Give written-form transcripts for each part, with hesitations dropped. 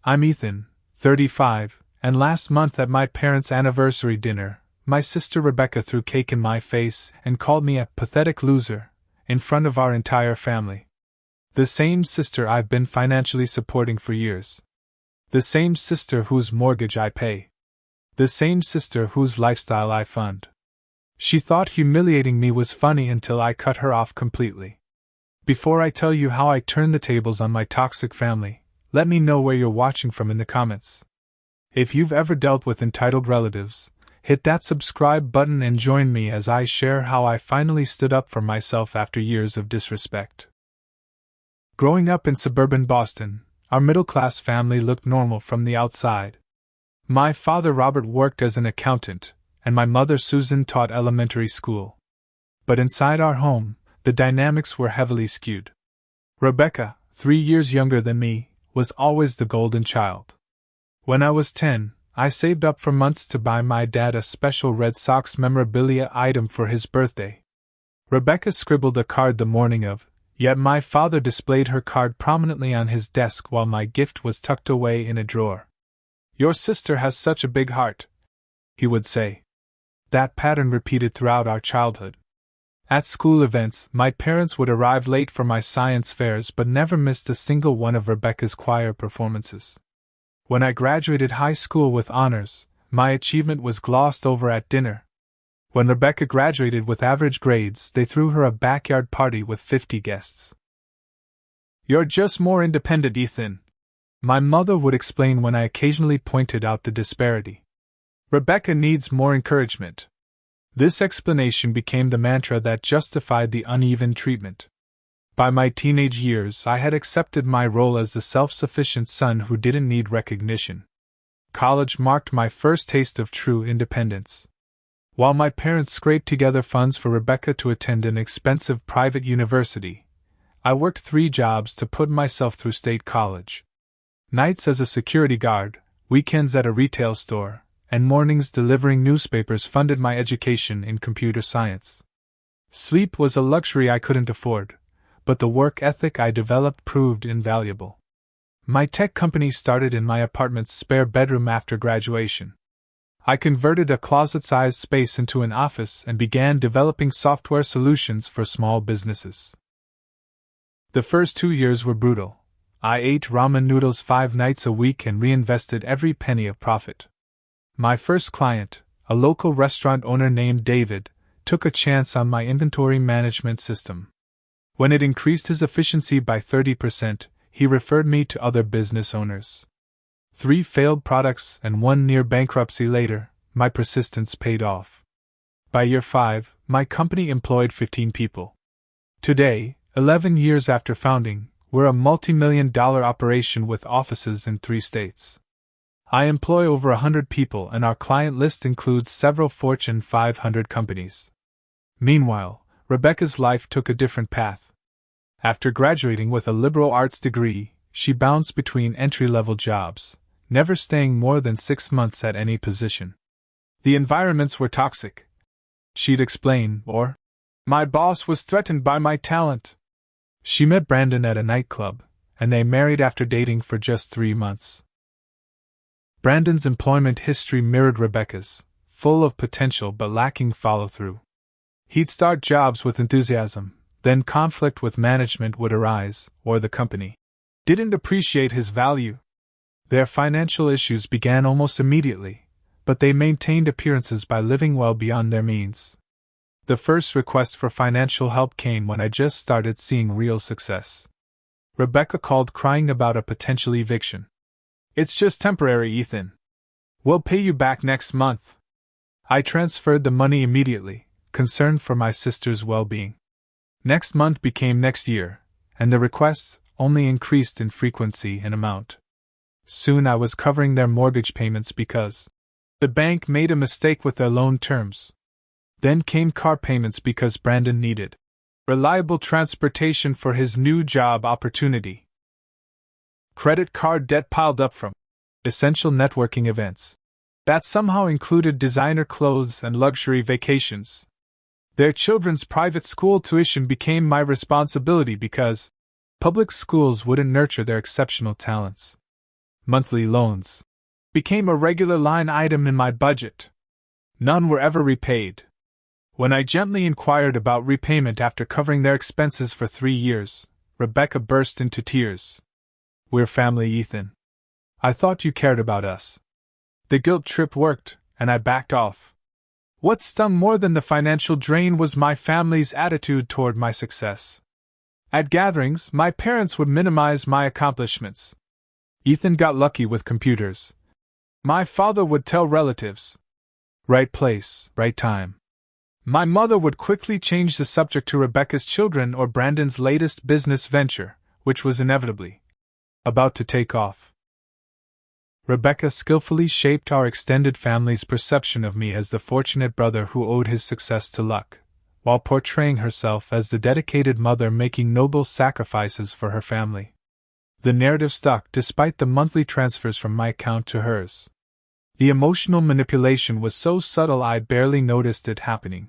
I'm Ethan, 35, and last month at my parents' anniversary dinner, my sister Rebecca threw cake in my face and called me a pathetic loser, in front of our entire family. The same sister I've been financially supporting for years. The same sister whose mortgage I pay. The same sister whose lifestyle I fund. She thought humiliating me was funny until I cut her off completely. Before I tell you how I turned the tables on my toxic family, let me know where you're watching from in the comments. If you've ever dealt with entitled relatives, hit that subscribe button and join me as I share how I finally stood up for myself after years of disrespect. Growing up in suburban Boston, our middle-class family looked normal from the outside. My father Robert worked as an accountant, and my mother Susan taught elementary school. But inside our home, the dynamics were heavily skewed. Rebecca, 3 years younger than me, was always the golden child. When I was 10, I saved up for months to buy my dad a special Red Sox memorabilia item for his birthday. Rebecca scribbled a card the morning of, yet my father displayed her card prominently on his desk while my gift was tucked away in a drawer. "Your sister has such a big heart," he would say. That pattern repeated throughout our childhood. At school events, my parents would arrive late for my science fairs but never missed a single one of Rebecca's choir performances. When I graduated high school with honors, my achievement was glossed over at dinner. When Rebecca graduated with average grades, they threw her a backyard party with 50 guests. "You're just more independent, Ethan," my mother would explain when I occasionally pointed out the disparity. "Rebecca needs more encouragement." This explanation became the mantra that justified the uneven treatment. By my teenage years, I had accepted my role as the self-sufficient son who didn't need recognition. College marked my first taste of true independence. While my parents scraped together funds for Rebecca to attend an expensive private university, I worked 3 jobs to put myself through state college. Nights as a security guard, weekends at a retail store, and mornings delivering newspapers funded my education in computer science. Sleep was a luxury I couldn't afford, but the work ethic I developed proved invaluable. My tech company started in my apartment's spare bedroom after graduation. I converted a closet-sized space into an office and began developing software solutions for small businesses. The first 2 years were brutal. I ate ramen noodles 5 nights a week and reinvested every penny of profit. My first client, a local restaurant owner named David, took a chance on my inventory management system. When it increased his efficiency by 30%, he referred me to other business owners. 3 failed products and 1 near bankruptcy later, my persistence paid off. By year 5, my company employed 15 people. Today, 11 years after founding, we're a multi-million-dollar operation with offices in 3 states. I employ over 100 people and our client list includes several Fortune 500 companies. Meanwhile, Rebecca's life took a different path. After graduating with a liberal arts degree, she bounced between entry-level jobs, never staying more than 6 months at any position. "The environments were toxic," she'd explain, or, "My boss was threatened by my talent." She met Brandon at a nightclub, and they married after dating for just 3 months. Brandon's employment history mirrored Rebecca's, full of potential but lacking follow-through. He'd start jobs with enthusiasm, then conflict with management would arise, or the company didn't appreciate his value. Their financial issues began almost immediately, but they maintained appearances by living well beyond their means. The first request for financial help came when I just started seeing real success. Rebecca called crying about a potential eviction. "It's just temporary, Ethan. We'll pay you back next month." I transferred the money immediately, concerned for my sister's well-being. Next month became next year, and the requests only increased in frequency and amount. Soon I was covering their mortgage payments because the bank made a mistake with their loan terms. Then came car payments because Brandon needed reliable transportation for his new job opportunity. Credit card debt piled up from essential networking events that somehow included designer clothes and luxury vacations. Their children's private school tuition became my responsibility because public schools wouldn't nurture their exceptional talents. monthly loans, became a regular line item in my budget. None were ever repaid. When I gently inquired about repayment after covering their expenses for 3 years, Rebecca burst into tears. "We're family, Ethan. I thought you cared about us." The guilt trip worked, and I backed off. What stung more than the financial drain was my family's attitude toward my success. At gatherings, my parents would minimize my accomplishments. Ethan got lucky with computers. My father would tell relatives, "Right place, right time." My mother would quickly change the subject to Rebecca's children or Brandon's latest business venture, which was inevitably about to take off. Rebecca skillfully shaped our extended family's perception of me as the fortunate brother who owed his success to luck, while portraying herself as the dedicated mother making noble sacrifices for her family. The narrative stuck despite the monthly transfers from my account to hers. The emotional manipulation was so subtle I barely noticed it happening.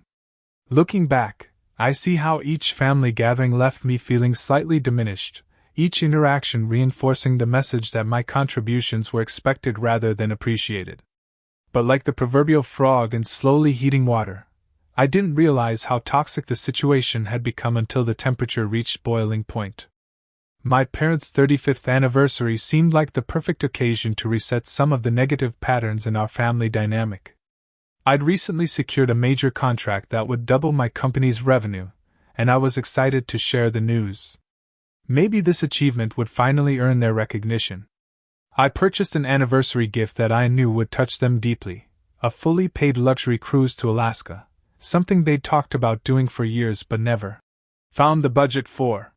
Looking back, I see how each family gathering left me feeling slightly diminished, each interaction reinforcing the message that my contributions were expected rather than appreciated. But like the proverbial frog in slowly heating water, I didn't realize how toxic the situation had become until the temperature reached boiling point. My parents' 35th anniversary seemed like the perfect occasion to reset some of the negative patterns in our family dynamic. I'd recently secured a major contract that would double my company's revenue, and I was excited to share the news. Maybe this achievement would finally earn their recognition. I purchased an anniversary gift that I knew would touch them deeply, a fully paid luxury cruise to Alaska, something they'd talked about doing for years but never found the budget for.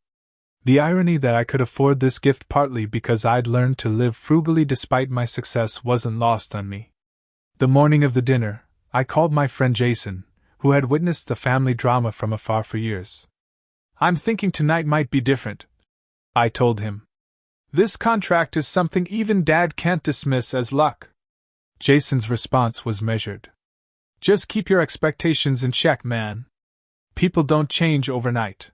The irony that I could afford this gift partly because I'd learned to live frugally despite my success wasn't lost on me. The morning of the dinner, I called my friend Jason, who had witnessed the family drama from afar for years. "I'm thinking tonight might be different," I told him. "This contract is something even Dad can't dismiss as luck." Jason's response was measured. "Just keep your expectations in check, man. People don't change overnight."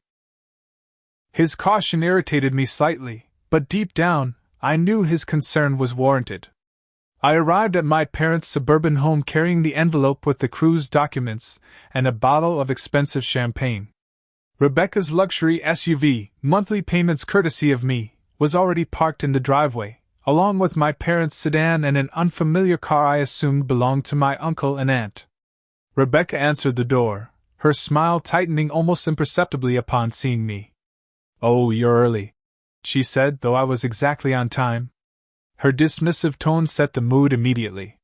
His caution irritated me slightly, but deep down, I knew his concern was warranted. I arrived at my parents' suburban home carrying the envelope with the cruise documents and a bottle of expensive champagne. Rebecca's luxury SUV, monthly payments courtesy of me, was already parked in the driveway, along with my parents' sedan and an unfamiliar car I assumed belonged to my uncle and aunt. Rebecca answered the door, her smile tightening almost imperceptibly upon seeing me. "Oh, you're early," she said, though I was exactly on time. Her dismissive tone set the mood immediately.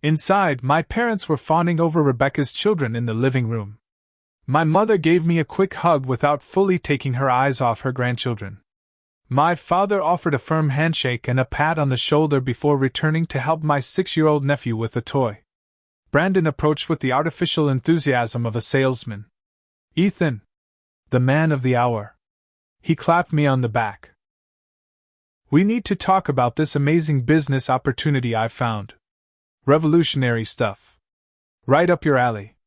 Inside, my parents were fawning over Rebecca's children in the living room. My mother gave me a quick hug without fully taking her eyes off her grandchildren. My father offered a firm handshake and a pat on the shoulder before returning to help my 6-year-old nephew with a toy. Brandon approached with the artificial enthusiasm of a salesman. "Ethan, the man of the hour." He clapped me on the back. "We need to talk about this amazing business opportunity I've found. Revolutionary stuff. Right up your alley."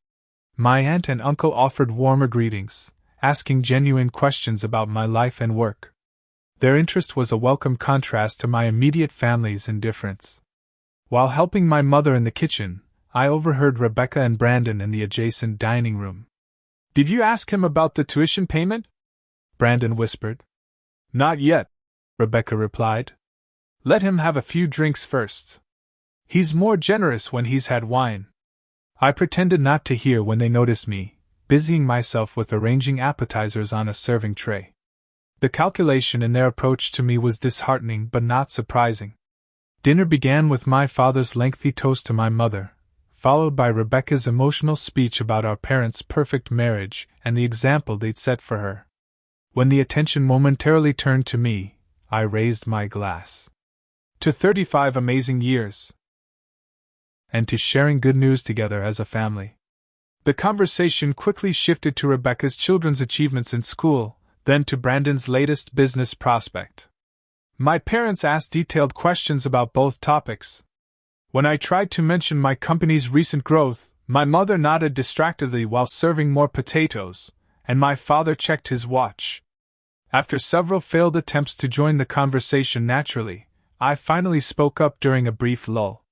My aunt and uncle offered warmer greetings, asking genuine questions about my life and work. Their interest was a welcome contrast to my immediate family's indifference. While helping my mother in the kitchen, I overheard Rebecca and Brandon in the adjacent dining room. "Did you ask him about the tuition payment?" Brandon whispered. "Not yet," Rebecca replied. "Let him have a few drinks first. He's more generous when he's had wine." I pretended not to hear when they noticed me, busying myself with arranging appetizers on a serving tray. The calculation in their approach to me was disheartening but not surprising. Dinner began with my father's lengthy toast to my mother, followed by Rebecca's emotional speech about our parents' perfect marriage and the example they'd set for her. When the attention momentarily turned to me, I raised my glass. To 35 amazing years. And to sharing good news together as a family. The conversation quickly shifted to Rebecca's children's achievements in school, then to Brandon's latest business prospect. My parents asked detailed questions about both topics. When I tried to mention my company's recent growth, my mother nodded distractedly while serving more potatoes, and my father checked his watch. After several failed attempts to join the conversation naturally, I finally spoke up during a brief lull.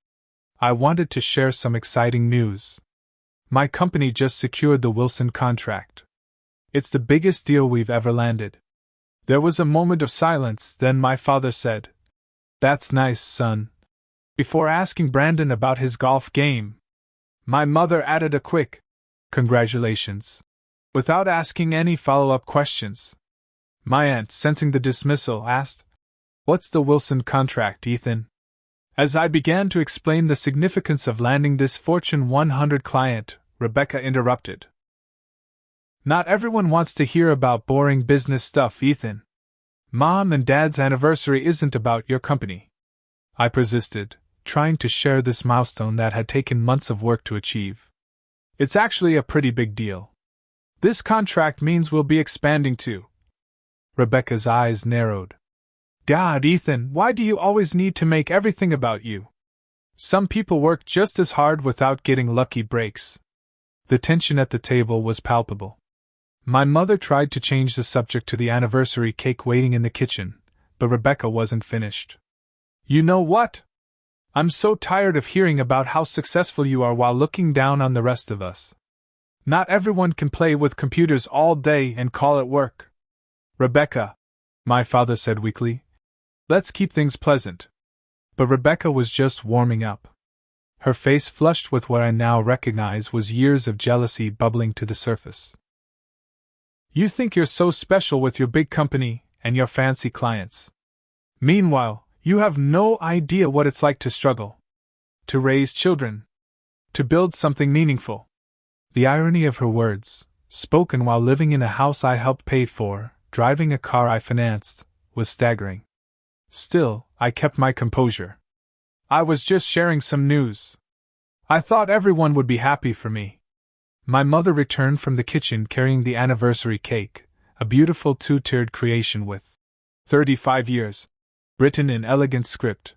I wanted to share some exciting news. My company just secured the Wilson contract. It's the biggest deal we've ever landed. There was a moment of silence, then my father said, "That's nice, son," before asking Brandon about his golf game. My mother added a quick, "Congratulations," without asking any follow-up questions. My aunt, sensing the dismissal, asked, "What's the Wilson contract, Ethan?" As I began to explain the significance of landing this Fortune 100 client, Rebecca interrupted. "Not everyone wants to hear about boring business stuff, Ethan. Mom and Dad's anniversary isn't about your company." I persisted, trying to share this milestone that had taken months of work to achieve. "It's actually a pretty big deal. This contract means we'll be expanding too." Rebecca's eyes narrowed. "God, Ethan, why do you always need to make everything about you? Some people work just as hard without getting lucky breaks." The tension at the table was palpable. My mother tried to change the subject to the anniversary cake waiting in the kitchen, but Rebecca wasn't finished. "You know what? I'm so tired of hearing about how successful you are while looking down on the rest of us. Not everyone can play with computers all day and call it work." "Rebecca," my father said weakly, "let's keep things pleasant." But Rebecca was just warming up. Her face flushed with what I now recognize was years of jealousy bubbling to the surface. "You think you're so special with your big company and your fancy clients. Meanwhile, you have no idea what it's like to struggle. To raise children. To build something meaningful." The irony of her words, spoken while living in a house I helped pay for, driving a car I financed, was staggering. Still, I kept my composure. "I was just sharing some news. I thought everyone would be happy for me." My mother returned from the kitchen carrying the anniversary cake, a beautiful two-tiered creation with 35 years, written in elegant script.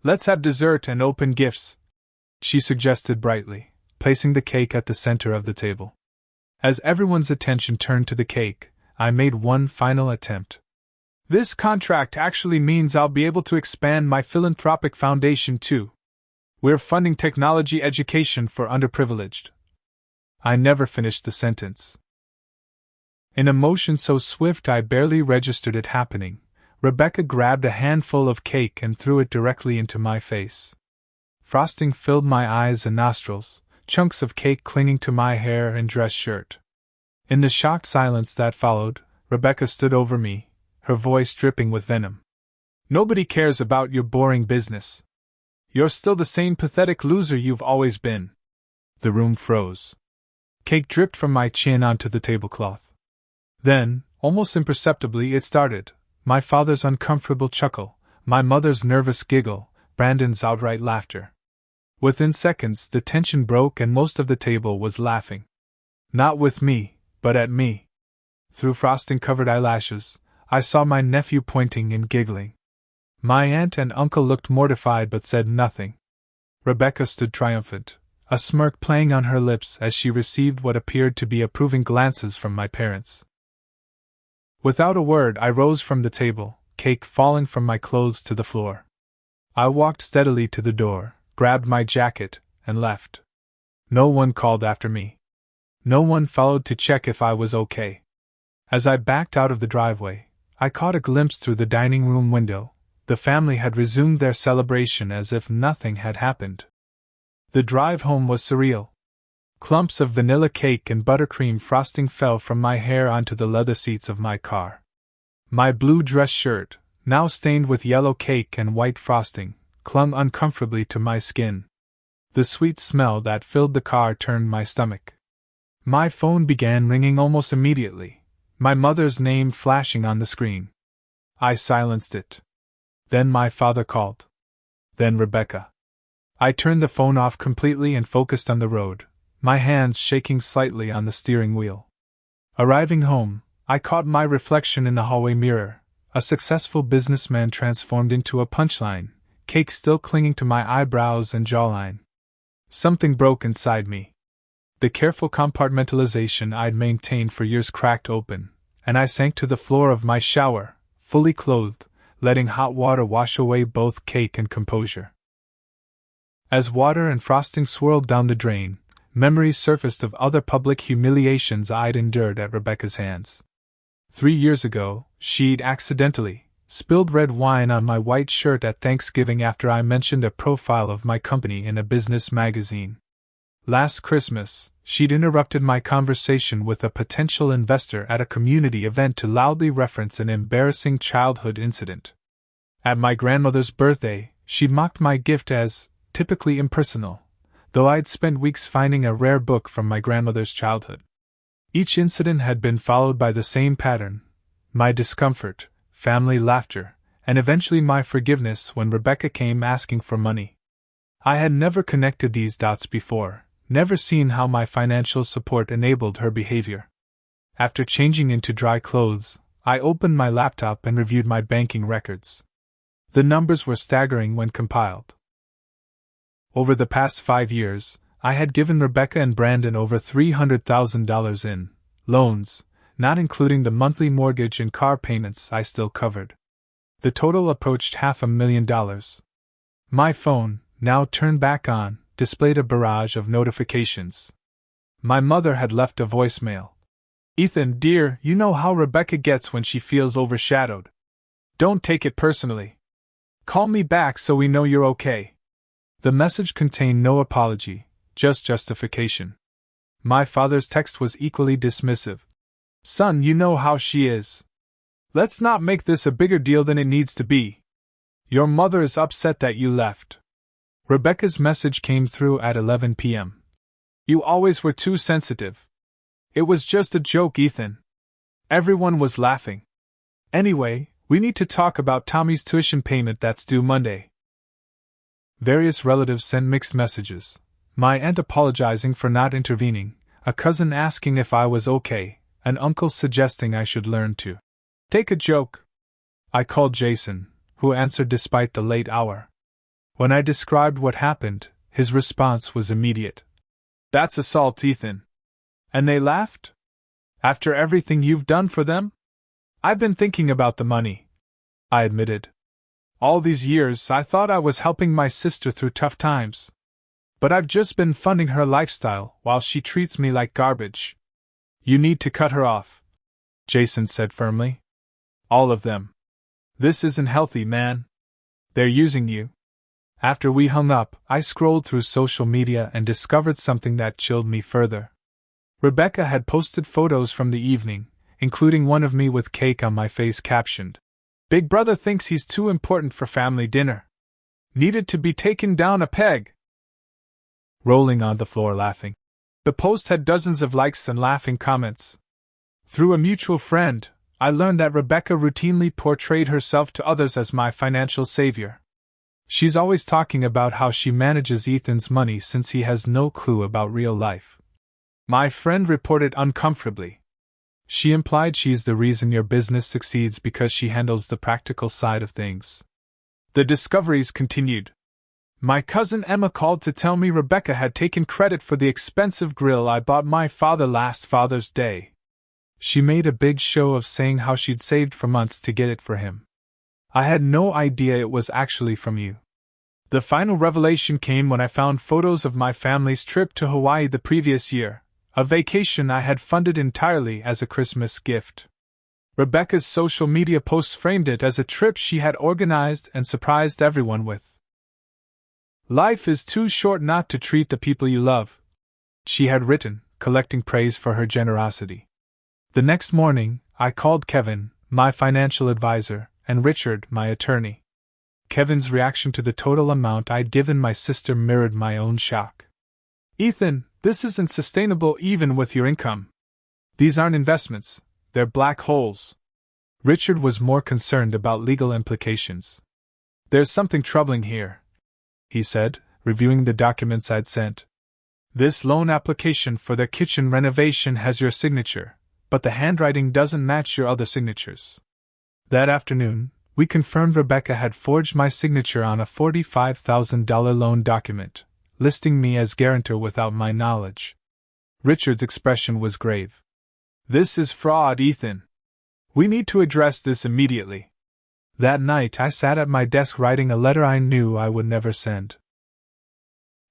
"Let's have dessert and open gifts," she suggested brightly, placing the cake at the center of the table. As everyone's attention turned to the cake, I made one final attempt. "This contract actually means I'll be able to expand my philanthropic foundation too. We're funding technology education for underprivileged." I never finished the sentence. In a motion so swift I barely registered it happening, Rebecca grabbed a handful of cake and threw it directly into my face. Frosting filled my eyes and nostrils, chunks of cake clinging to my hair and dress shirt. In the shocked silence that followed, Rebecca stood over me, her voice dripping with venom. "Nobody cares about your boring business. You're still the same pathetic loser you've always been." The room froze. Cake dripped from my chin onto the tablecloth. Then, almost imperceptibly, it started. My father's uncomfortable chuckle, my mother's nervous giggle, Brandon's outright laughter. Within seconds, the tension broke and most of the table was laughing. Not with me, but at me. Through frosting-covered eyelashes, I saw my nephew pointing and giggling. My aunt and uncle looked mortified but said nothing. Rebecca stood triumphant, a smirk playing on her lips as she received what appeared to be approving glances from my parents. Without a word, I rose from the table, cake falling from my clothes to the floor. I walked steadily to the door, grabbed my jacket, and left. No one called after me. No one followed to check if I was okay. As I backed out of the driveway, I caught a glimpse through the dining room window. The family had resumed their celebration as if nothing had happened. The drive home was surreal. Clumps of vanilla cake and buttercream frosting fell from my hair onto the leather seats of my car. My blue dress shirt, now stained with yellow cake and white frosting, clung uncomfortably to my skin. The sweet smell that filled the car turned my stomach. My phone began ringing almost immediately, my mother's name flashing on the screen. I silenced it. Then my father called. Then Rebecca. I turned the phone off completely and focused on the road, my hands shaking slightly on the steering wheel. Arriving home, I caught my reflection in the hallway mirror, a successful businessman transformed into a punchline, cake still clinging to my eyebrows and jawline. Something broke inside me. The careful compartmentalization I'd maintained for years cracked open, and I sank to the floor of my shower, fully clothed, letting hot water wash away both cake and composure. As water and frosting swirled down the drain, memories surfaced of other public humiliations I'd endured at Rebecca's hands. 3 years ago, she'd accidentally spilled red wine on my white shirt at Thanksgiving after I mentioned a profile of my company in a business magazine. Last Christmas, she'd interrupted my conversation with a potential investor at a community event to loudly reference an embarrassing childhood incident. At my grandmother's birthday, she'd mocked my gift as typically impersonal, though I'd spent weeks finding a rare book from my grandmother's childhood. Each incident had been followed by the same pattern: my discomfort, family laughter, and eventually my forgiveness when Rebecca came asking for money. I had never connected these dots before, never seen how my financial support enabled her behavior. After changing into dry clothes, I opened my laptop and reviewed my banking records. The numbers were staggering when compiled. Over the past 5 years, I had given Rebecca and Brandon over $300,000 in loans, not including the monthly mortgage and car payments I still covered. The total approached $500,000. My phone, now turned back on, displayed a barrage of notifications. My mother had left a voicemail. "Ethan, dear, you know how Rebecca gets when she feels overshadowed. Don't take it personally. Call me back so we know you're okay." The message contained no apology, just justification. My father's text was equally dismissive. "Son, you know how she is. Let's not make this a bigger deal than it needs to be. Your mother is upset that you left." Rebecca's message came through at 11 p.m. "You always were too sensitive. It was just a joke, Ethan." Everyone was laughing. "Anyway, we need to talk about Tommy's tuition payment that's due Monday." Various relatives sent mixed messages. My aunt apologizing for not intervening, a cousin asking if I was okay, an uncle suggesting I should learn to take a joke. I called Jason, who answered despite the late hour. When I described what happened, his response was immediate. "That's assault, Ethan." "And they laughed? After everything you've done for them?" "I've been thinking about the money," I admitted. "All these years I thought I was helping my sister through tough times. But I've just been funding her lifestyle while she treats me like garbage." "You need to cut her off," Jason said firmly. "All of them. This isn't healthy, man. They're using you." After we hung up, I scrolled through social media and discovered something that chilled me further. Rebecca had posted photos from the evening, including one of me with cake on my face captioned, "Big brother thinks he's too important for family dinner. Needed to be taken down a peg." Rolling on the floor laughing. The post had dozens of likes and laughing comments. Through a mutual friend, I learned that Rebecca routinely portrayed herself to others as my financial savior. She's always talking about how she manages Ethan's money since he has no clue about real life. My friend reported uncomfortably. "She implied she's the reason your business succeeds because she handles the practical side of things." The discoveries continued. "My cousin Emma called to tell me Rebecca had taken credit for the expensive grill I bought my father last Father's Day. She made a big show of saying how she'd saved for months to get it for him. I had no idea it was actually from you." The final revelation came when I found photos of my family's trip to Hawaii the previous year, a vacation I had funded entirely as a Christmas gift. Rebecca's social media posts framed it as a trip she had organized and surprised everyone with. "Life is too short not to treat the people you love," she had written, collecting praise for her generosity. The next morning, I called Kevin, my financial advisor, and Richard, my attorney. Kevin's reaction to the total amount I'd given my sister mirrored my own shock. "Ethan, this isn't sustainable even with your income. These aren't investments, they're black holes." Richard was more concerned about legal implications. "There's something troubling here," he said, reviewing the documents I'd sent. "This loan application for their kitchen renovation has your signature, but the handwriting doesn't match your other signatures." That afternoon, we confirmed Rebecca had forged my signature on a $45,000 loan document, listing me as guarantor without my knowledge. Richard's expression was grave. "This is fraud, Ethan. We need to address this immediately." That night I sat at my desk writing a letter I knew I would never send.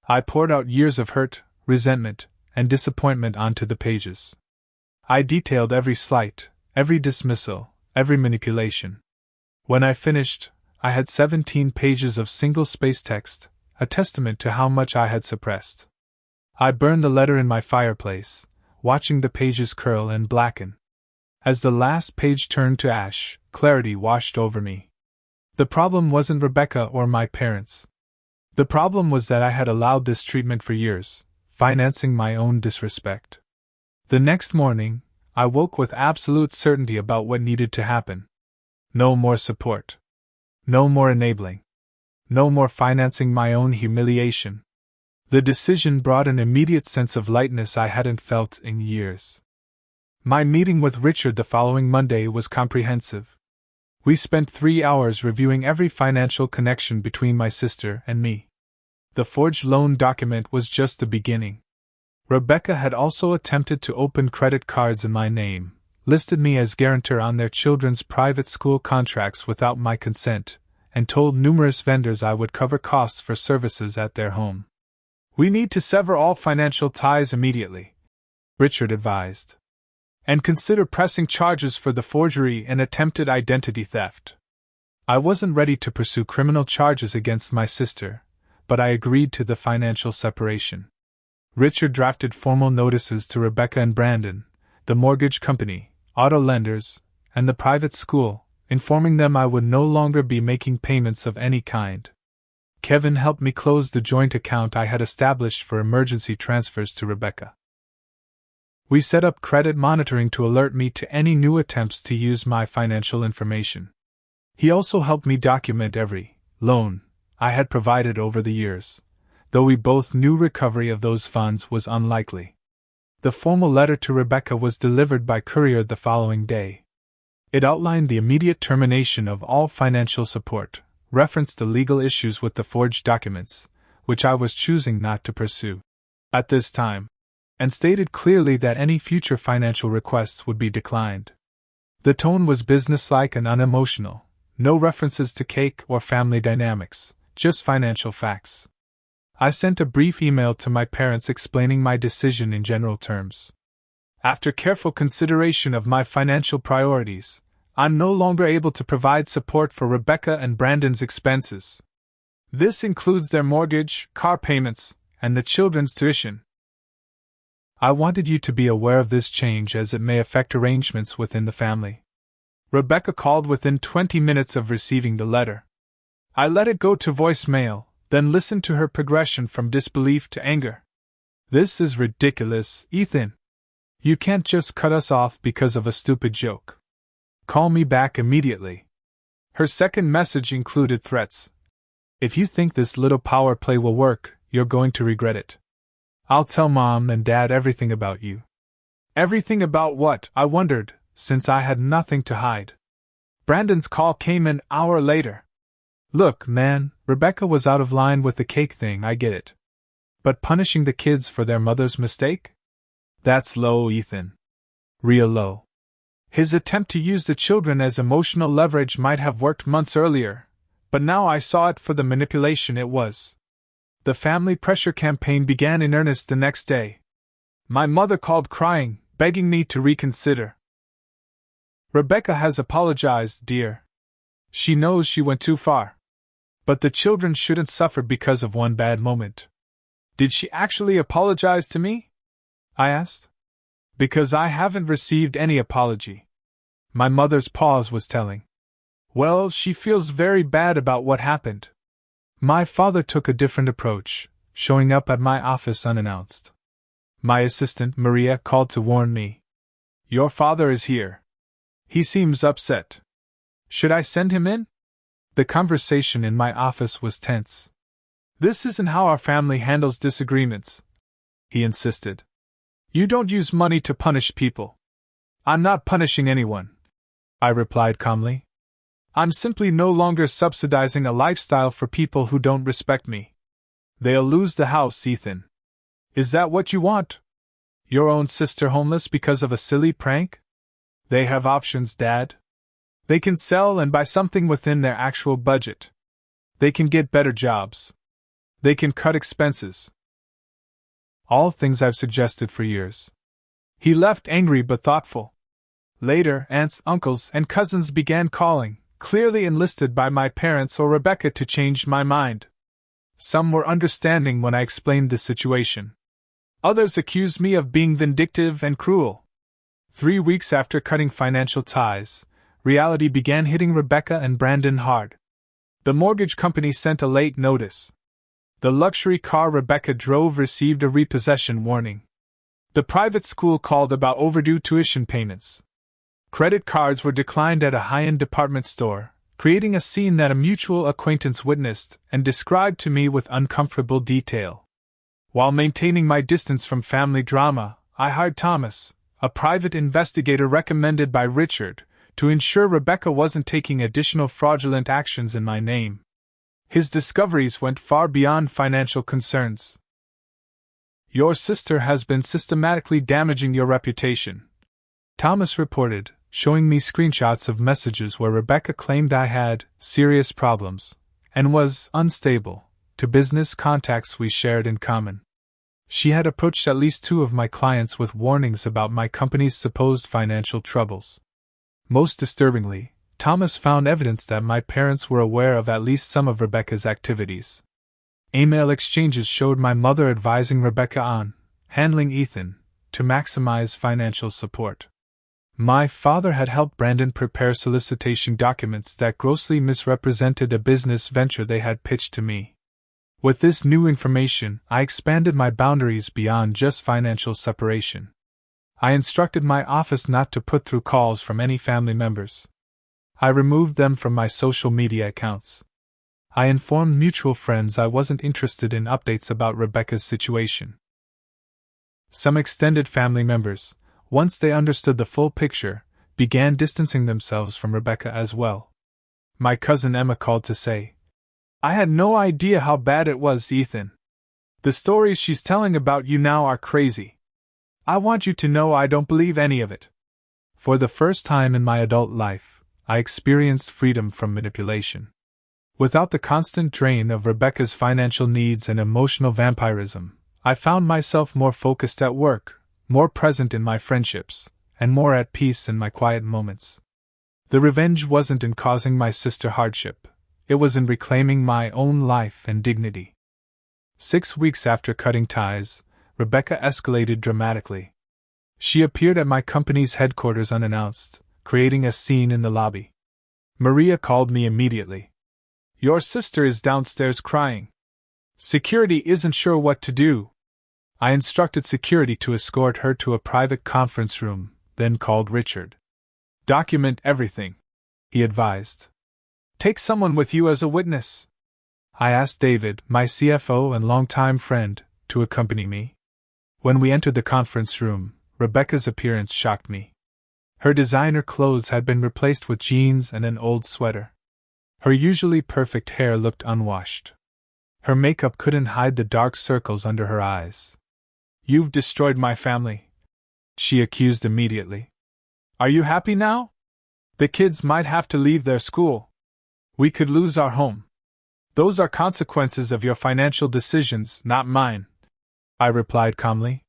I poured out years of hurt, resentment, and disappointment onto the pages. I detailed every slight, every dismissal, every manipulation. When I finished, I had 17 pages of single-space text, a testament to how much I had suppressed. I burned the letter in my fireplace, watching the pages curl and blacken. As the last page turned to ash, clarity washed over me. The problem wasn't Rebecca or my parents. The problem was that I had allowed this treatment for years, financing my own disrespect. The next morning, I woke with absolute certainty about what needed to happen. No more support. No more enabling. No more financing my own humiliation. The decision brought an immediate sense of lightness I hadn't felt in years. My meeting with Richard the following Monday was comprehensive. We spent 3 hours reviewing every financial connection between my sister and me. The forged loan document was just the beginning. Rebecca had also attempted to open credit cards in my name, listed me as guarantor on their children's private school contracts without my consent, and told numerous vendors I would cover costs for services at their home. "We need to sever all financial ties immediately," Richard advised. "And consider pressing charges for the forgery and attempted identity theft." I wasn't ready to pursue criminal charges against my sister, but I agreed to the financial separation. Richard drafted formal notices to Rebecca and Brandon, the mortgage company, auto lenders, and the private school, informing them I would no longer be making payments of any kind. Kevin helped me close the joint account I had established for emergency transfers to Rebecca. We set up credit monitoring to alert me to any new attempts to use my financial information. He also helped me document every loan I had provided over the years, though we both knew recovery of those funds was unlikely. The formal letter to Rebecca was delivered by courier the following day. It outlined the immediate termination of all financial support, referenced the legal issues with the forged documents, which I was choosing not to pursue at this time, and stated clearly that any future financial requests would be declined. The tone was businesslike and unemotional, no references to cake or family dynamics, just financial facts. I sent a brief email to my parents explaining my decision in general terms. "After careful consideration of my financial priorities, I'm no longer able to provide support for Rebecca and Brandon's expenses. This includes their mortgage, car payments, and the children's tuition. I wanted you to be aware of this change as it may affect arrangements within the family." Rebecca called within 20 minutes of receiving the letter. I let it go to voicemail, then listened to her progression from disbelief to anger. "This is ridiculous, Ethan. You can't just cut us off because of a stupid joke. Call me back immediately." Her second message included threats. "If you think this little power play will work, you're going to regret it. I'll tell Mom and Dad everything about you." Everything about what, I wondered, since I had nothing to hide. Brandon's call came an hour later. "Look, man, Rebecca was out of line with the cake thing, I get it. But punishing the kids for their mother's mistake? That's low, Ethan. Real low. His attempt to use the children as emotional leverage might have worked months earlier, but now I saw it for the manipulation it was." The family pressure campaign began in earnest the next day. My mother called crying, begging me to reconsider. "Rebecca has apologized, dear. She knows she went too far. But the children shouldn't suffer because of one bad moment." "Did she actually apologize to me?" I asked. "Because I haven't received any apology." My mother's pause was telling. "Well, she feels very bad about what happened." My father took a different approach, showing up at my office unannounced. My assistant, Maria, called to warn me. "Your father is here. He seems upset. Should I send him in?" The conversation in my office was tense. "This isn't how our family handles disagreements," he insisted. "You don't use money to punish people." "I'm not punishing anyone," I replied calmly. "I'm simply no longer subsidizing a lifestyle for people who don't respect me. They'll lose the house, Ethan. Is that what you want? Your own sister homeless because of a silly prank? They have options, Dad." They can sell and buy something within their actual budget. They can get better jobs. They can cut expenses. All things I've suggested for years. He left angry but thoughtful. Later, aunts, uncles, and cousins began calling, clearly enlisted by my parents or Rebecca to change my mind. Some were understanding when I explained the situation. Others accused me of being vindictive and cruel. 3 weeks after cutting financial ties, reality began hitting Rebecca and Brandon hard. The mortgage company sent a late notice. The luxury car Rebecca drove received a repossession warning. The private school called about overdue tuition payments. Credit cards were declined at a high-end department store, creating a scene that a mutual acquaintance witnessed and described to me with uncomfortable detail. While maintaining my distance from family drama, I hired Thomas, a private investigator recommended by Richard, to ensure Rebecca wasn't taking additional fraudulent actions in my name. His discoveries went far beyond financial concerns. "Your sister has been systematically damaging your reputation," Thomas reported, showing me screenshots of messages where Rebecca claimed I had serious problems and was unstable to business contacts we shared in common. She had approached at least 2 of my clients with warnings about my company's supposed financial troubles. Most disturbingly, Thomas found evidence that my parents were aware of at least some of Rebecca's activities. Email exchanges showed my mother advising Rebecca on handling Ethan to maximize financial support. My father had helped Brandon prepare solicitation documents that grossly misrepresented a business venture they had pitched to me. With this new information, I expanded my boundaries beyond just financial separation. I instructed my office not to put through calls from any family members. I removed them from my social media accounts. I informed mutual friends I wasn't interested in updates about Rebecca's situation. Some extended family members, once they understood the full picture, began distancing themselves from Rebecca as well. My cousin Emma called to say, "I had no idea how bad it was, Ethan. The stories she's telling about you now are crazy. I want you to know I don't believe any of it." For the first time in my adult life, I experienced freedom from manipulation. Without the constant drain of Rebecca's financial needs and emotional vampirism, I found myself more focused at work, more present in my friendships, and more at peace in my quiet moments. The revenge wasn't in causing my sister hardship, it was in reclaiming my own life and dignity. 6 weeks after cutting ties, Rebecca escalated dramatically. She appeared at my company's headquarters unannounced, creating a scene in the lobby. Maria called me immediately. "Your sister is downstairs crying. Security isn't sure what to do." I instructed security to escort her to a private conference room, then called Richard. "Document everything," he advised. "Take someone with you as a witness." I asked David, my CFO and longtime friend, to accompany me. When we entered the conference room, Rebecca's appearance shocked me. Her designer clothes had been replaced with jeans and an old sweater. Her usually perfect hair looked unwashed. Her makeup couldn't hide the dark circles under her eyes. "You've destroyed my family," she accused immediately. "Are you happy now? The kids might have to leave their school. We could lose our home. Those are consequences of your financial decisions, not mine," I replied calmly.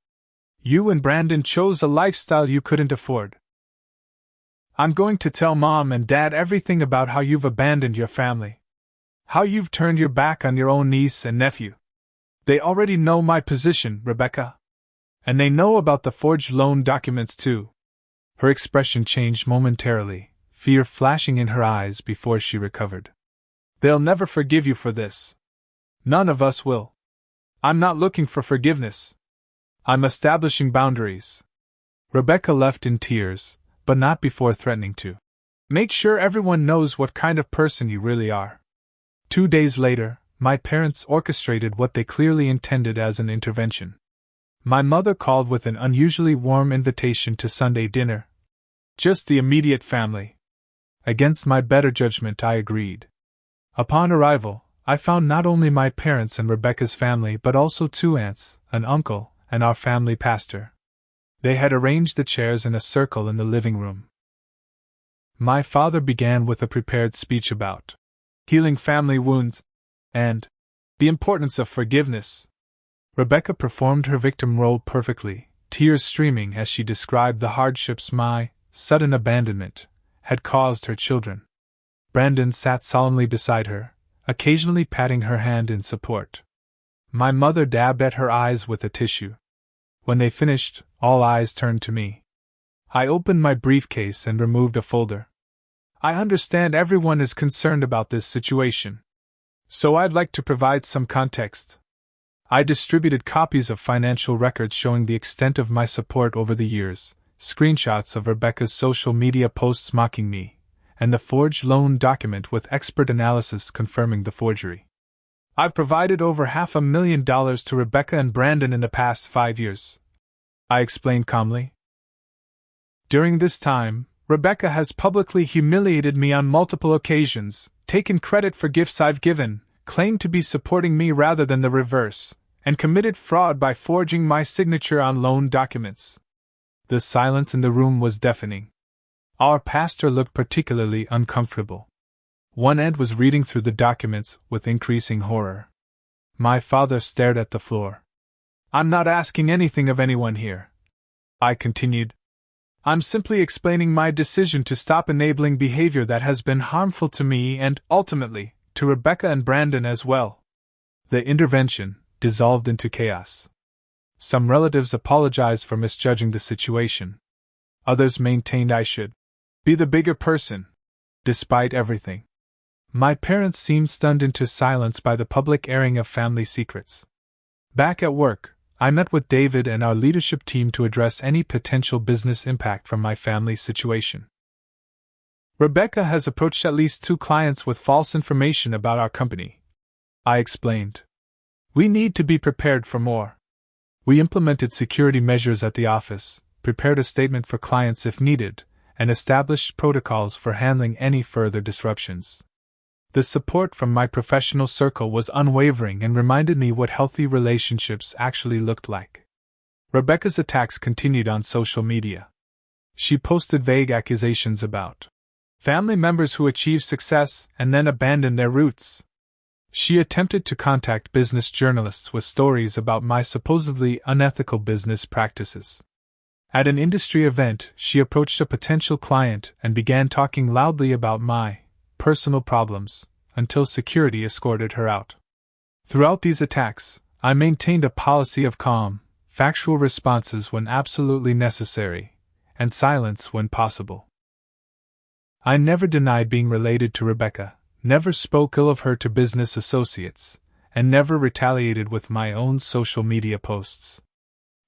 "You and Brandon chose a lifestyle you couldn't afford. I'm going to tell Mom and Dad everything about how you've abandoned your family. How you've turned your back on your own niece and nephew. They already know my position, Rebecca. And they know about the forged loan documents too." Her expression changed momentarily, fear flashing in her eyes before she recovered. "They'll never forgive you for this. None of us will. I'm not looking for forgiveness. I'm establishing boundaries." Rebecca left in tears, but not before threatening to make sure everyone knows what kind of person you really are. 2 days later, my parents orchestrated what they clearly intended as an intervention. My mother called with an unusually warm invitation to Sunday dinner. Just the immediate family. Against my better judgment, I agreed. Upon arrival, I found not only my parents and Rebecca's family but also 2 aunts, an uncle, and our family pastor. They had arranged the chairs in a circle in the living room. My father began with a prepared speech about healing family wounds and the importance of forgiveness. Rebecca performed her victim role perfectly, tears streaming as she described the hardships my sudden abandonment had caused her children. Brandon sat solemnly beside her, occasionally patting her hand in support. My mother dabbed at her eyes with a tissue. When they finished, all eyes turned to me. I opened my briefcase and removed a folder. I understand everyone is concerned about this situation, so I'd like to provide some context. I distributed copies of financial records showing the extent of my support over the years, screenshots of Rebecca's social media posts mocking me, and the forged loan document with expert analysis confirming the forgery. I've provided over $500,000 to Rebecca and Brandon in the past 5 years, I explained calmly. During this time, Rebecca has publicly humiliated me on multiple occasions, taken credit for gifts I've given, claimed to be supporting me rather than the reverse, and committed fraud by forging my signature on loan documents. The silence in the room was deafening. Our pastor looked particularly uncomfortable. One Ed was reading through the documents with increasing horror. My father stared at the floor. I'm not asking anything of anyone here, I continued. I'm simply explaining my decision to stop enabling behavior that has been harmful to me and, ultimately, to Rebecca and Brandon as well. The intervention dissolved into chaos. Some relatives apologized for misjudging the situation. Others maintained I should be the bigger person, despite everything. My parents seemed stunned into silence by the public airing of family secrets. Back at work, I met with David and our leadership team to address any potential business impact from my family situation. Rebecca has approached at least 2 clients with false information about our company, I explained. We need to be prepared for more. We implemented security measures at the office, prepared a statement for clients if needed, and established protocols for handling any further disruptions. The support from my professional circle was unwavering and reminded me what healthy relationships actually looked like. Rebecca's attacks continued on social media. She posted vague accusations about family members who achieved success and then abandoned their roots. She attempted to contact business journalists with stories about my supposedly unethical business practices. At an industry event, she approached a potential client and began talking loudly about my personal problems, until security escorted her out. Throughout these attacks, I maintained a policy of calm, factual responses when absolutely necessary, and silence when possible. I never denied being related to Rebecca, never spoke ill of her to business associates, and never retaliated with my own social media posts.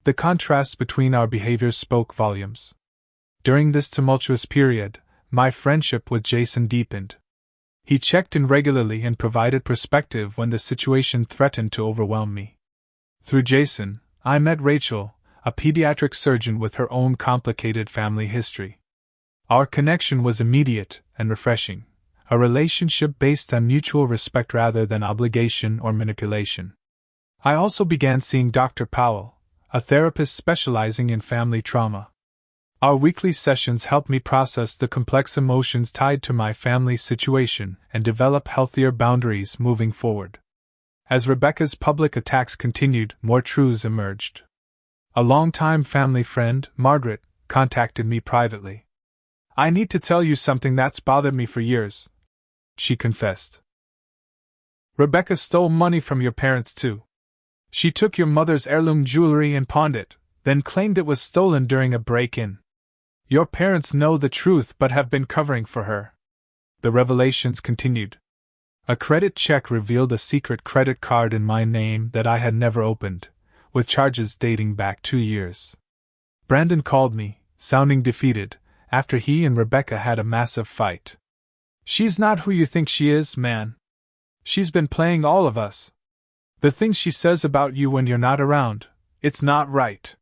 The contrast between our behaviors spoke volumes. During this tumultuous period, my friendship with Jason deepened. He checked in regularly and provided perspective when the situation threatened to overwhelm me. Through Jason, I met Rachel, a pediatric surgeon with her own complicated family history. Our connection was immediate and refreshing, a relationship based on mutual respect rather than obligation or manipulation. I also began seeing Dr. Powell, a therapist specializing in family trauma. Our weekly sessions helped me process the complex emotions tied to my family situation and develop healthier boundaries moving forward. As Rebecca's public attacks continued, more truths emerged. A longtime family friend, Margaret, contacted me privately. I need to tell you something that's bothered me for years, she confessed. Rebecca stole money from your parents too. She took your mother's heirloom jewelry and pawned it, then claimed it was stolen during a break-in. Your parents know the truth but have been covering for her. The revelations continued. A credit check revealed a secret credit card in my name that I had never opened, with charges dating back 2 years. Brandon called me, sounding defeated, after he and Rebecca had a massive fight. She's not who you think she is, man. She's been playing all of us. The things she says about you when you're not around, it's not right.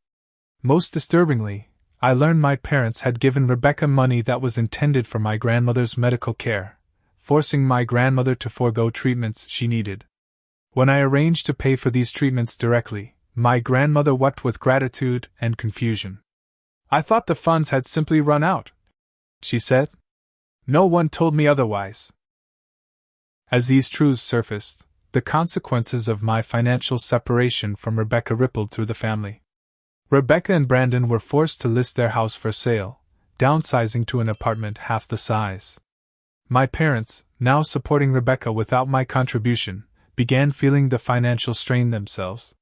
Most disturbingly, I learned my parents had given Rebecca money that was intended for my grandmother's medical care, forcing my grandmother to forego treatments she needed. When I arranged to pay for these treatments directly, my grandmother wept with gratitude and confusion. I thought the funds had simply run out, she said. No one told me otherwise. As these truths surfaced, the consequences of my financial separation from Rebecca rippled through the family. Rebecca and Brandon were forced to list their house for sale, downsizing to an apartment half the size. My parents, now supporting Rebecca without my contribution, began feeling the financial strain themselves.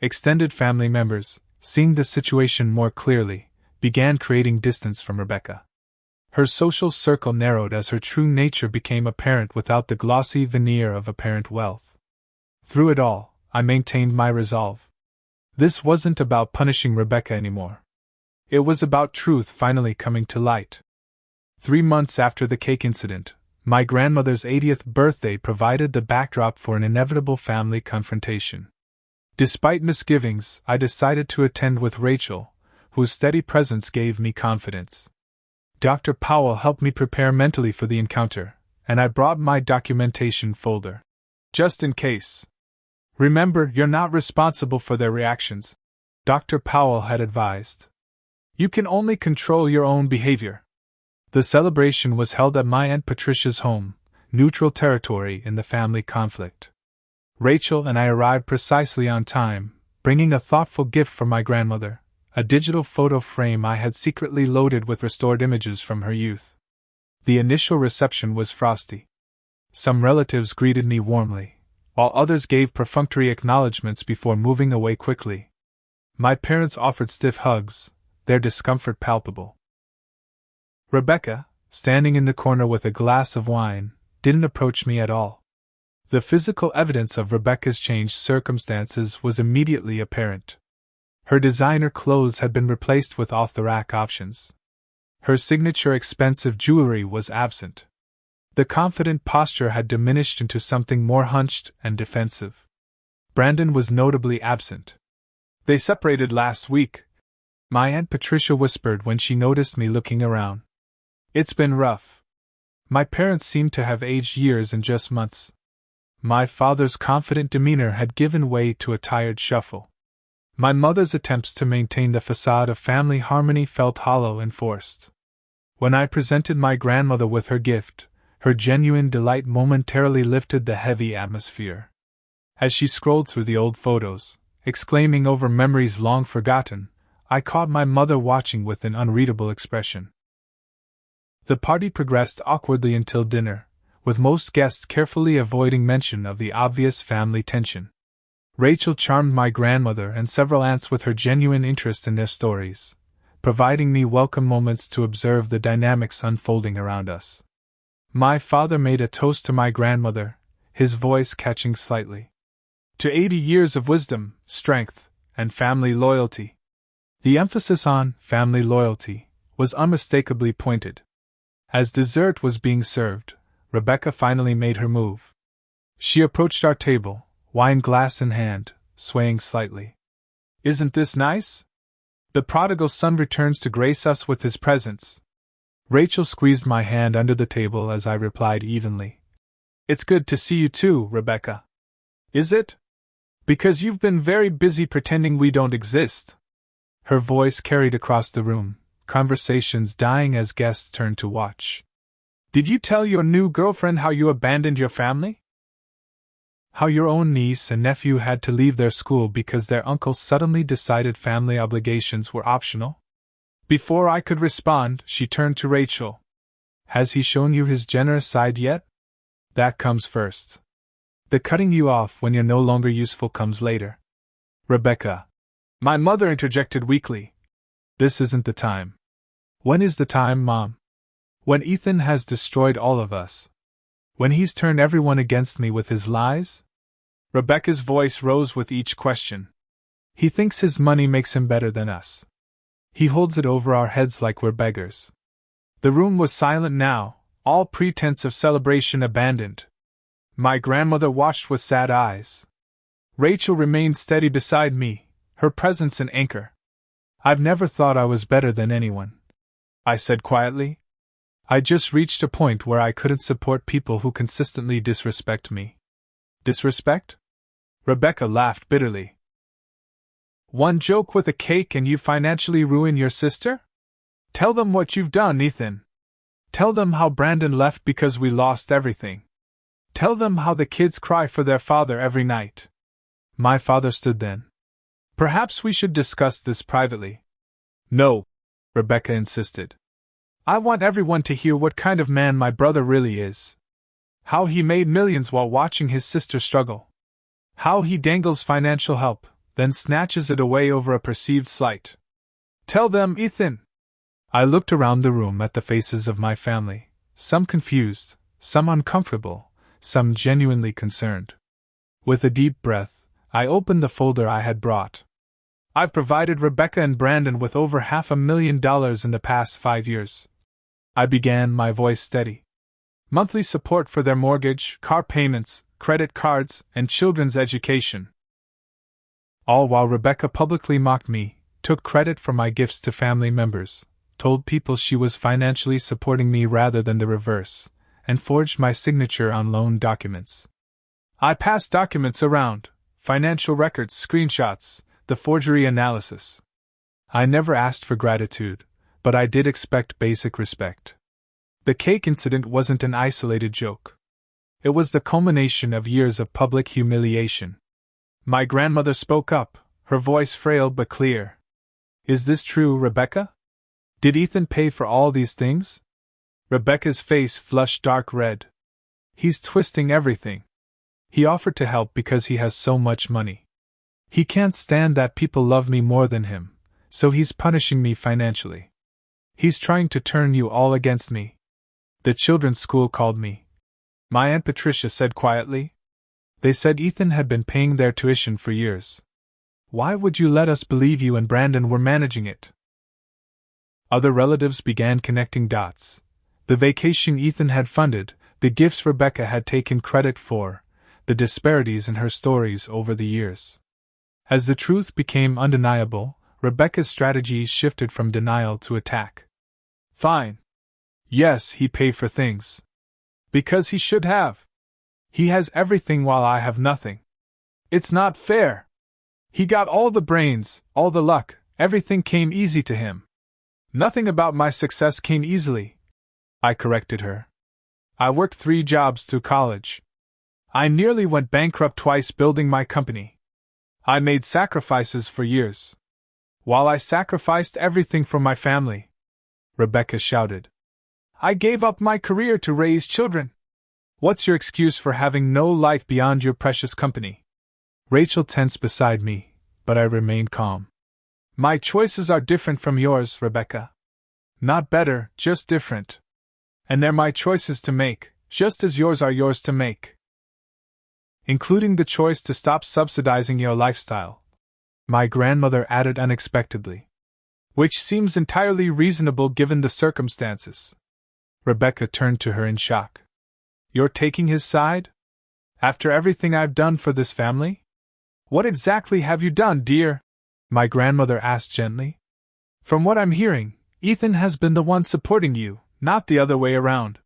Extended family members, seeing the situation more clearly, began creating distance from Rebecca. Her social circle narrowed as her true nature became apparent without the glossy veneer of apparent wealth. Through it all, I maintained my resolve. This wasn't about punishing Rebecca anymore. It was about truth finally coming to light. 3 months after the cake incident, my grandmother's 80th birthday provided the backdrop for an inevitable family confrontation. Despite misgivings, I decided to attend with Rachel, whose steady presence gave me confidence. Dr. Powell helped me prepare mentally for the encounter, and I brought my documentation folder. Just in case. Remember, you're not responsible for their reactions, Dr. Powell had advised. You can only control your own behavior. The celebration was held at my Aunt Patricia's home, neutral territory in the family conflict. Rachel and I arrived precisely on time, bringing a thoughtful gift for my grandmother, a digital photo frame I had secretly loaded with restored images from her youth. The initial reception was frosty. Some relatives greeted me warmly, while others gave perfunctory acknowledgments before moving away quickly. My parents offered stiff hugs, their discomfort palpable. Rebecca, standing in the corner with a glass of wine, didn't approach me at all. The physical evidence of Rebecca's changed circumstances was immediately apparent. Her designer clothes had been replaced with off-the-rack options. Her signature expensive jewelry was absent. The confident posture had diminished into something more hunched and defensive. Brandon was notably absent. They separated last week, my Aunt Patricia whispered when she noticed me looking around. It's been rough. My parents seemed to have aged years in just months. My father's confident demeanor had given way to a tired shuffle. My mother's attempts to maintain the facade of family harmony felt hollow and forced. When I presented my grandmother with her gift, her genuine delight momentarily lifted the heavy atmosphere. As she scrolled through the old photos, exclaiming over memories long forgotten, I caught my mother watching with an unreadable expression. The party progressed awkwardly until dinner, with most guests carefully avoiding mention of the obvious family tension. Rachel charmed my grandmother and several aunts with her genuine interest in their stories, providing me welcome moments to observe the dynamics unfolding around us. My father made a toast to my grandmother, his voice catching slightly. To 80 years of wisdom, strength, and family loyalty. The emphasis on family loyalty was unmistakably pointed. As dessert was being served, Rebecca finally made her move. She approached our table, wine glass in hand, swaying slightly. Isn't this nice? The prodigal son returns to grace us with his presence. Rachel squeezed my hand under the table as I replied evenly. It's good to see you too, Rebecca. Is it? Because you've been very busy pretending we don't exist. Her voice carried across the room, conversations dying as guests turned to watch. Did you tell your new girlfriend how you abandoned your family? How your own niece and nephew had to leave their school because their uncle suddenly decided family obligations were optional? Before I could respond, she turned to Rachel. Has he shown you his generous side yet? That comes first. The cutting you off when you're no longer useful comes later. Rebecca. My mother interjected weakly. This isn't the time. When is the time, Mom? When Ethan has destroyed all of us. When he's turned everyone against me with his lies? Rebecca's voice rose with each question. He thinks his money makes him better than us. He holds it over our heads like we're beggars. The room was silent now, all pretense of celebration abandoned. My grandmother watched with sad eyes. Rachel remained steady beside me, her presence an anchor. I've never thought I was better than anyone, I said quietly. I just reached a point where I couldn't support people who consistently disrespect me. Disrespect? Rebecca laughed bitterly. One joke with a cake and you financially ruin your sister? Tell them what you've done, Ethan. Tell them how Brandon left because we lost everything. Tell them how the kids cry for their father every night. My father stood then. Perhaps we should discuss this privately. No, Rebecca insisted. I want everyone to hear what kind of man my brother really is. How he made millions while watching his sister struggle. How he dangles financial help, then snatches it away over a perceived slight. Tell them, Ethan! I looked around the room at the faces of my family, some confused, some uncomfortable, some genuinely concerned. With a deep breath, I opened the folder I had brought. I've provided Rebecca and Brandon with over $500,000 in the past 5 years. I began, my voice steady. Monthly support for their mortgage, car payments, credit cards, and children's education. All while Rebecca publicly mocked me, took credit for my gifts to family members, told people she was financially supporting me rather than the reverse, and forged my signature on loan documents. I passed documents around, financial records, screenshots, the forgery analysis. I never asked for gratitude, but I did expect basic respect. The cake incident wasn't an isolated joke. It was the culmination of years of public humiliation. My grandmother spoke up, her voice frail but clear. Is this true, Rebecca? Did Ethan pay for all these things? Rebecca's face flushed dark red. He's twisting everything. He offered to help because he has so much money. He can't stand that people love me more than him, so he's punishing me financially. He's trying to turn you all against me. The children's school called me. My Aunt Patricia said quietly. They said Ethan had been paying their tuition for years. Why would you let us believe you and Brandon were managing it? Other relatives began connecting dots. The vacation Ethan had funded, the gifts Rebecca had taken credit for, the disparities in her stories over the years. As the truth became undeniable, Rebecca's strategies shifted from denial to attack. Fine. Yes, he paid for things. Because he should have. He has everything while I have nothing. It's not fair. He got all the brains, all the luck, everything came easy to him. Nothing about my success came easily. I corrected her. I worked 3 jobs through college. I nearly went bankrupt twice building my company. I made sacrifices for years. While I sacrificed everything for my family, Rebecca shouted. I gave up my career to raise children. What's your excuse for having no life beyond your precious company? Rachel tensed beside me, but I remained calm. My choices are different from yours, Rebecca. Not better, just different. And they're my choices to make, just as yours are yours to make. Including the choice to stop subsidizing your lifestyle. My grandmother added unexpectedly. Which seems entirely reasonable given the circumstances. Rebecca turned to her in shock. You're taking his side? After everything I've done for this family? What exactly have you done, dear? My grandmother asked gently. From what I'm hearing, Ethan has been the one supporting you, not the other way around.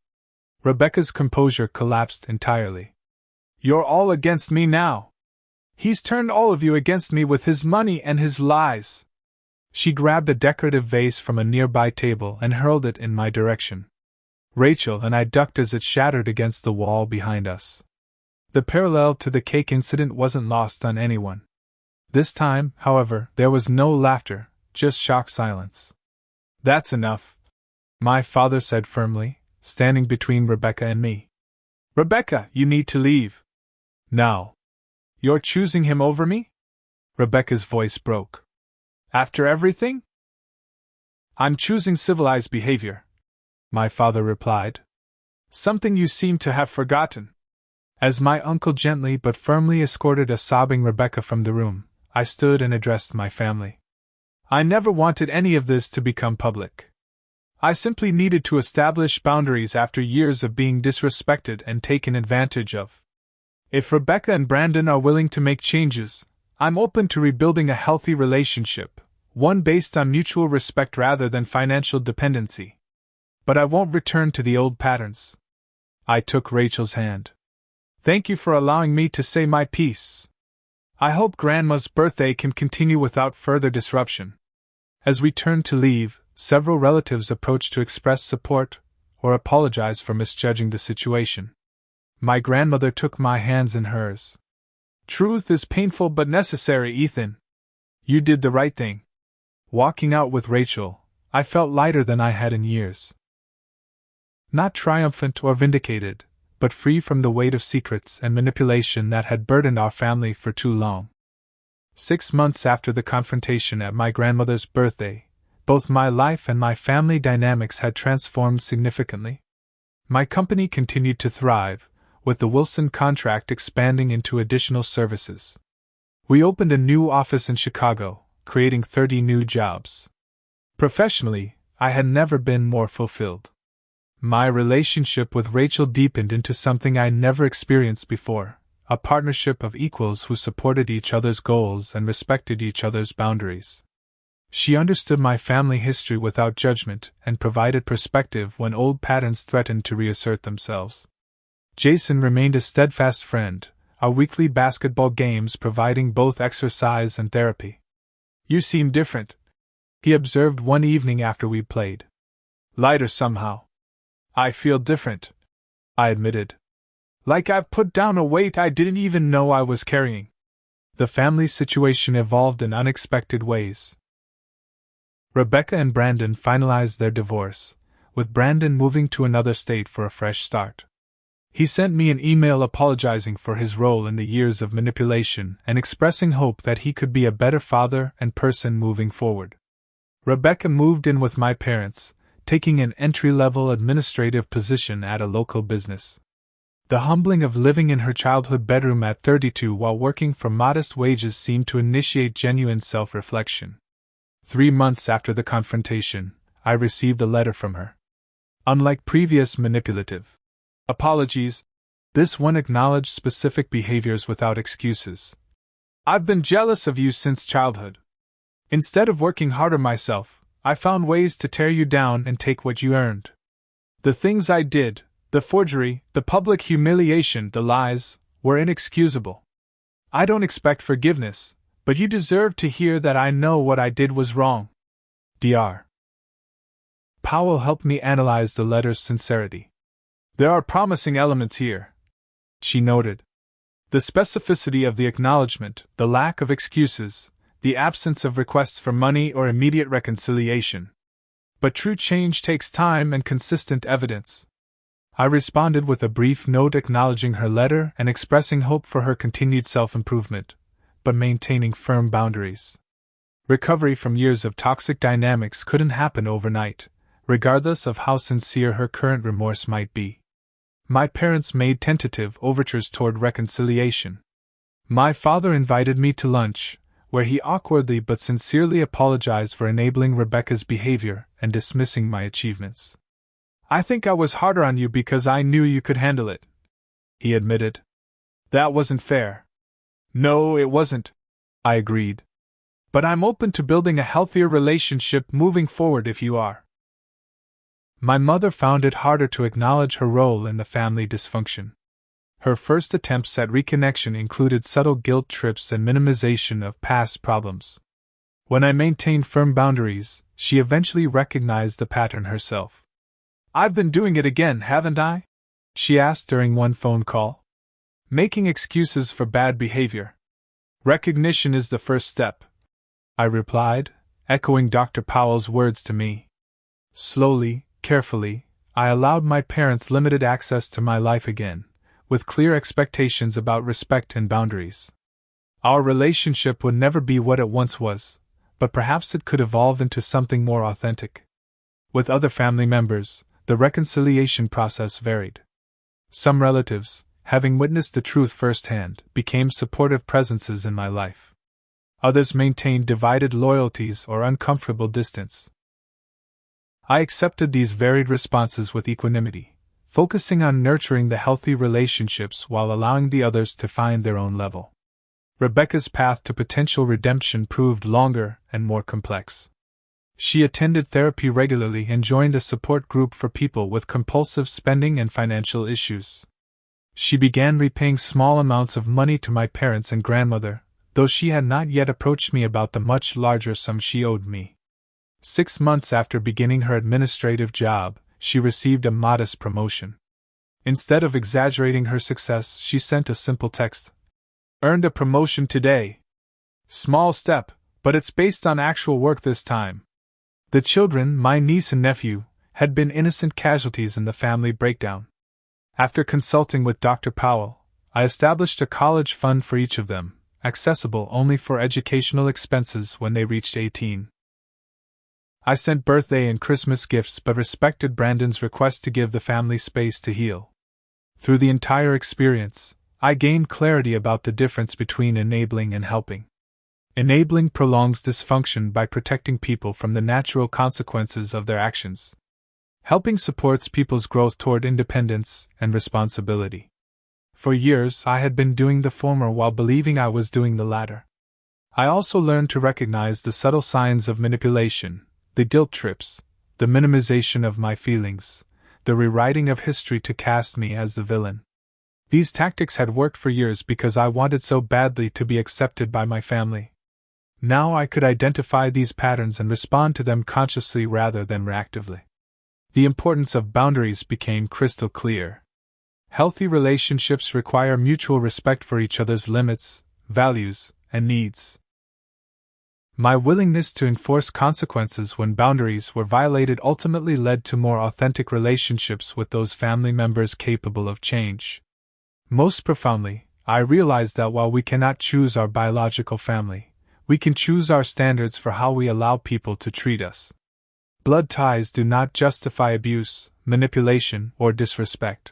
Rebecca's composure collapsed entirely. You're all against me now. He's turned all of you against me with his money and his lies. She grabbed a decorative vase from a nearby table and hurled it in my direction. Rachel and I ducked as it shattered against the wall behind us. The parallel to the cake incident wasn't lost on anyone. This time, however, there was no laughter, just shocked silence. That's enough, my father said firmly, standing between Rebecca and me. Rebecca, you need to leave. Now. You're choosing him over me? Rebecca's voice broke. After everything? I'm choosing civilized behavior, my father replied. Something you seem to have forgotten. As my uncle gently but firmly escorted a sobbing Rebecca from the room, I stood and addressed my family. I never wanted any of this to become public. I simply needed to establish boundaries after years of being disrespected and taken advantage of. If Rebecca and Brandon are willing to make changes, I'm open to rebuilding a healthy relationship, one based on mutual respect rather than financial dependency. But I won't return to the old patterns. I took Rachel's hand. Thank you for allowing me to say my piece. I hope Grandma's birthday can continue without further disruption. As we turned to leave, several relatives approached to express support, or apologize for misjudging the situation. My grandmother took my hands in hers. "Truth is painful but necessary, Ethan. You did the right thing." Walking out with Rachel, I felt lighter than I had in years. Not triumphant or vindicated, but free from the weight of secrets and manipulation that had burdened our family for too long. 6 months after the confrontation at my grandmother's birthday, both my life and my family dynamics had transformed significantly. My company continued to thrive, with the Wilson contract expanding into additional services. We opened a new office in Chicago, creating 30 new jobs. Professionally, I had never been more fulfilled. My relationship with Rachel deepened into something I never experienced before, a partnership of equals who supported each other's goals and respected each other's boundaries. She understood my family history without judgment and provided perspective when old patterns threatened to reassert themselves. Jason remained a steadfast friend, our weekly basketball games providing both exercise and therapy. "You seem different," he observed one evening after we played. "Lighter somehow." "I feel different," I admitted. "Like I've put down a weight I didn't even know I was carrying." The family situation evolved in unexpected ways. Rebecca and Brandon finalized their divorce, with Brandon moving to another state for a fresh start. He sent me an email apologizing for his role in the years of manipulation and expressing hope that he could be a better father and person moving forward. Rebecca moved in with my parents, taking an entry-level administrative position at a local business. The humbling of living in her childhood bedroom at 32 while working for modest wages seemed to initiate genuine self-reflection. 3 months after the confrontation, I received a letter from her. Unlike previous manipulative apologies, this one acknowledged specific behaviors without excuses. "I've been jealous of you since childhood. Instead of working harder myself, I found ways to tear you down and take what you earned. The things I did, the forgery, the public humiliation, the lies, were inexcusable. I don't expect forgiveness, but you deserve to hear that I know what I did was wrong. Dr. Powell helped me analyze the letter's sincerity. There are promising elements here," she noted. "The specificity of the acknowledgement, the lack of excuses, the absence of requests for money or immediate reconciliation. But true change takes time and consistent evidence." I responded with a brief note acknowledging her letter and expressing hope for her continued self-improvement, but maintaining firm boundaries. Recovery from years of toxic dynamics couldn't happen overnight, regardless of how sincere her current remorse might be. My parents made tentative overtures toward reconciliation. My father invited me to lunch, where he awkwardly but sincerely apologized for enabling Rebecca's behavior and dismissing my achievements. "I think I was harder on you because I knew you could handle it," he admitted. "That wasn't fair." "No, it wasn't," I agreed. "But I'm open to building a healthier relationship moving forward if you are." My mother found it harder to acknowledge her role in the family dysfunction. Her first attempts at reconnection included subtle guilt trips and minimization of past problems. When I maintained firm boundaries, she eventually recognized the pattern herself. "I've been doing it again, haven't I?" she asked during one phone call. "Making excuses for bad behavior. Recognition is the first step," I replied, echoing Dr. Powell's words to me. Slowly, carefully, I allowed my parents limited access to my life again, with clear expectations about respect and boundaries. Our relationship would never be what it once was, but perhaps it could evolve into something more authentic. With other family members, the reconciliation process varied. Some relatives, having witnessed the truth firsthand, became supportive presences in my life. Others maintained divided loyalties or uncomfortable distance. I accepted these varied responses with equanimity, focusing on nurturing the healthy relationships while allowing the others to find their own level. Rebecca's path to potential redemption proved longer and more complex. She attended therapy regularly and joined a support group for people with compulsive spending and financial issues. She began repaying small amounts of money to my parents and grandmother, though she had not yet approached me about the much larger sum she owed me. 6 months after beginning her administrative job, she received a modest promotion. Instead of exaggerating her success, she sent a simple text. Earned a promotion today. Small step, but it's based on actual work this time. The children, my niece and nephew, had been innocent casualties in the family breakdown. After consulting with Dr. Powell, I established a college fund for each of them, accessible only for educational expenses when they reached 18. I sent birthday and Christmas gifts but respected Brandon's request to give the family space to heal. Through the entire experience, I gained clarity about the difference between enabling and helping. Enabling prolongs dysfunction by protecting people from the natural consequences of their actions. Helping supports people's growth toward independence and responsibility. For years, I had been doing the former while believing I was doing the latter. I also learned to recognize the subtle signs of manipulation, the guilt trips, the minimization of my feelings, the rewriting of history to cast me as the villain. These tactics had worked for years because I wanted so badly to be accepted by my family. Now I could identify these patterns and respond to them consciously rather than reactively. The importance of boundaries became crystal clear. Healthy relationships require mutual respect for each other's limits, values, and needs. My willingness to enforce consequences when boundaries were violated ultimately led to more authentic relationships with those family members capable of change. Most profoundly, I realized that while we cannot choose our biological family, we can choose our standards for how we allow people to treat us. Blood ties do not justify abuse, manipulation, or disrespect.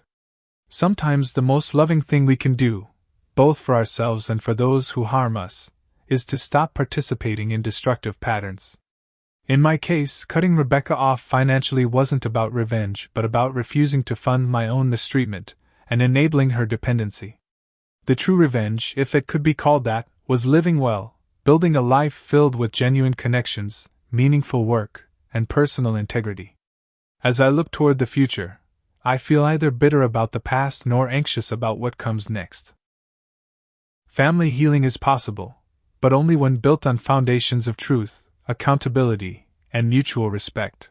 Sometimes the most loving thing we can do, both for ourselves and for those who harm us, is to stop participating in destructive patterns. In my case, cutting Rebecca off financially wasn't about revenge but about refusing to fund my own mistreatment and enabling her dependency. The true revenge, if it could be called that, was living well, building a life filled with genuine connections, meaningful work, and personal integrity. As I look toward the future, I feel neither bitter about the past nor anxious about what comes next. Family healing is possible, but only when built on foundations of truth, accountability, and mutual respect.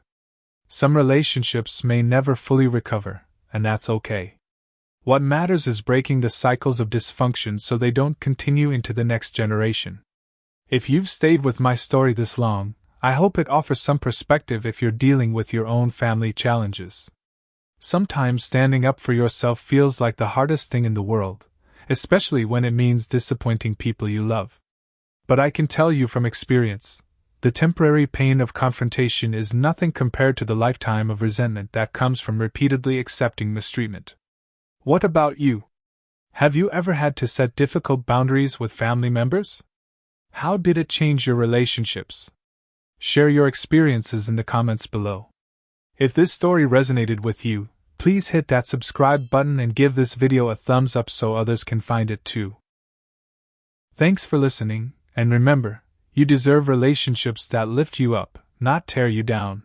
Some relationships may never fully recover, and that's okay. What matters is breaking the cycles of dysfunction so they don't continue into the next generation. If you've stayed with my story this long, I hope it offers some perspective if you're dealing with your own family challenges. Sometimes standing up for yourself feels like the hardest thing in the world, especially when it means disappointing people you love. But I can tell you from experience, the temporary pain of confrontation is nothing compared to the lifetime of resentment that comes from repeatedly accepting mistreatment. What about you? Have you ever had to set difficult boundaries with family members? How did it change your relationships? Share your experiences in the comments below. If this story resonated with you, please hit that subscribe button and give this video a thumbs up so others can find it too. Thanks for listening, and remember, you deserve relationships that lift you up, not tear you down.